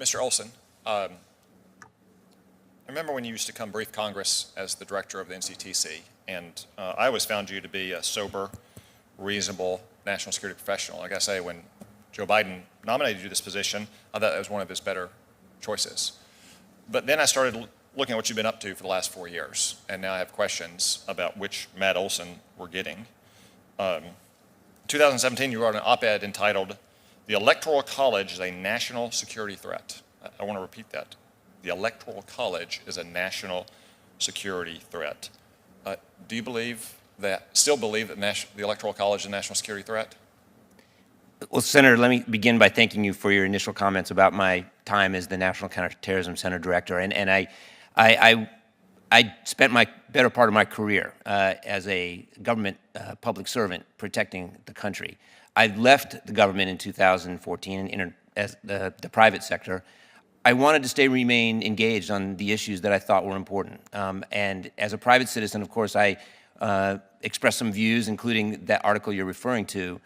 Mr. Olson, I remember when you used to come brief Congress as the director of the NCTC, and I always found you to be a sober, reasonable national security professional. Like I say, when Joe Biden nominated you to this position, I thought that was one of his better choices. But then I started looking at what you've been up to for the last 4 years, and now I have questions about which Matt Olson we're getting. In 2017, you wrote an op-ed entitled, "The Electoral College is a National Security Threat." I want to repeat that. The Electoral College is a national security threat. Do you still believe that the Electoral College is a national security threat? Well, Senator, let me begin by thanking you for your initial comments about my time as the National Counterterrorism Center Director. And I spent my better part of my career as a government public servant protecting the country. I left the government in 2014 and entered as the private sector. I wanted to remain engaged on the issues that I thought were important. And as a private citizen, of course, I expressed some views, including that article you're referring to,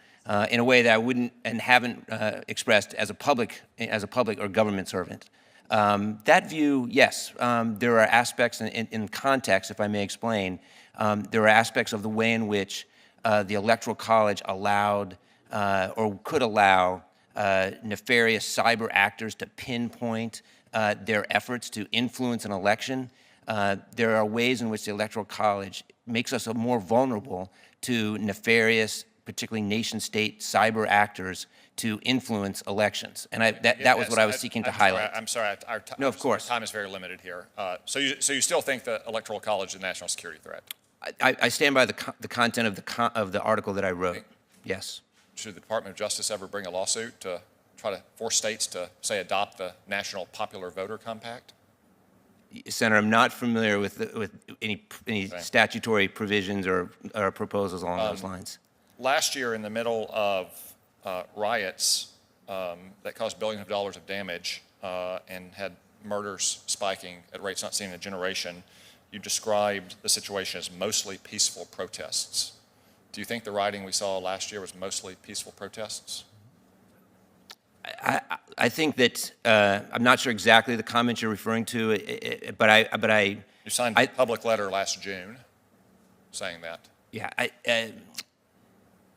in a way that I wouldn't and haven't expressed as a public or government servant. That view, yes, there are aspects in context, if I may explain, there are aspects of the way in which the Electoral College allowed or could allow nefarious cyber actors to pinpoint their efforts to influence an election. There are ways in which the Electoral College makes us more vulnerable to nefarious, particularly nation-state cyber actors to influence elections. And that was what I was seeking to highlight. I'm sorry. No, of course. Our time is very limited here. So you still think the Electoral College is a national security threat? I stand by the content of the article that I wrote. Yes. Should the Department of Justice ever bring a lawsuit to try to force states to, say, adopt the National Popular Voter Compact? Senator, I'm not familiar with any statutory provisions or proposals along those lines. Last year, in the middle of riots that caused billions of dollars of damage and had murders spiking at rates not seen in a generation, you described the situation as mostly peaceful protests. Do you think the rioting we saw last year was mostly peaceful protests? I think that I'm not sure exactly the comment you're referring to, but I. You signed a public letter last June saying that. Yeah,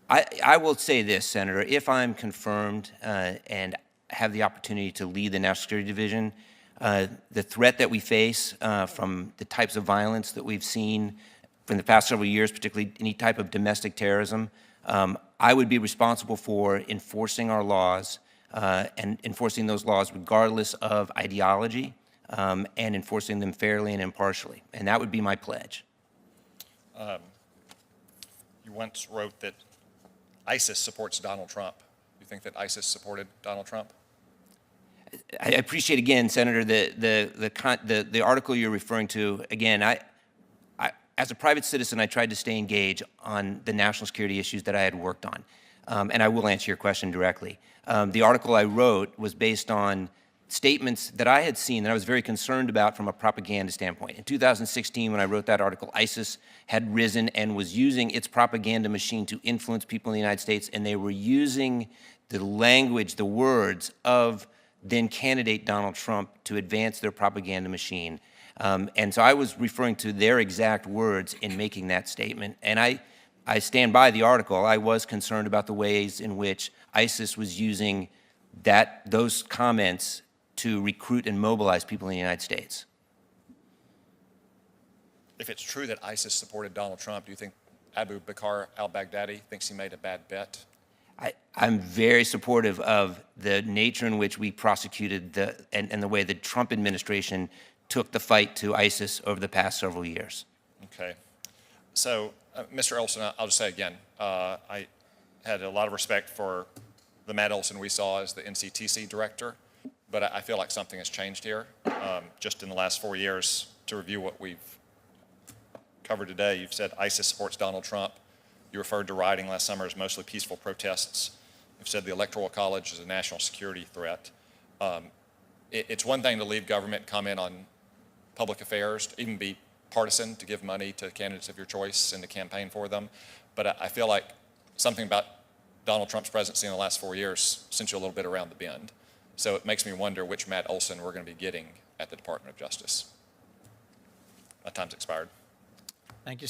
I will say this, Senator. If I'm confirmed and have the opportunity to lead the National Security Division, the threat that we face from the types of violence that we've seen in the past several years, particularly any type of domestic terrorism, I would be responsible for enforcing our laws and enforcing those laws regardless of ideology and enforcing them fairly and impartially. And that would be my pledge. You once wrote that ISIS supports Donald Trump. Do you think that ISIS supported Donald Trump? I appreciate, again, Senator, the article you're referring to. Again, as a private citizen, I tried to stay engaged on the national security issues that I had worked on. And I will answer your question directly. The article I wrote was based on statements that I had seen that I was very concerned about from a propaganda standpoint. In 2016, when I wrote that article, ISIS had risen and was using its propaganda machine to influence people in the United States, and they were using the language, the words of then candidate Donald Trump to advance their propaganda machine. And so I was referring to their exact words in making that statement. And I stand by the article. I was concerned about the ways in which ISIS was using those comments to recruit and mobilize people in the United States. If it's true that ISIS supported Donald Trump, do you think Abu Bakr al-Baghdadi thinks he made a bad bet? I'm very supportive of the nature in which we prosecuted and the way the Trump administration took the fight to ISIS over the past several years. Okay. So, Mr. Olson, I'll just say again, I had a lot of respect for the Matt Olson we saw as the NCTC director, but I feel like something has changed here. Just in the last 4 years, to review what we've covered today, you've said ISIS supports Donald Trump. You referred to rioting last summer as mostly peaceful protests. You've said the Electoral College is a national security threat. It's one thing to leave government and comment on public affairs, to even be partisan, to give money to candidates of your choice and to campaign for them. But I feel like something about Donald Trump's presidency in the last 4 years sent you a little bit around the bend. So it makes me wonder which Matt Olson we're going to be getting at the Department of Justice. My time's expired.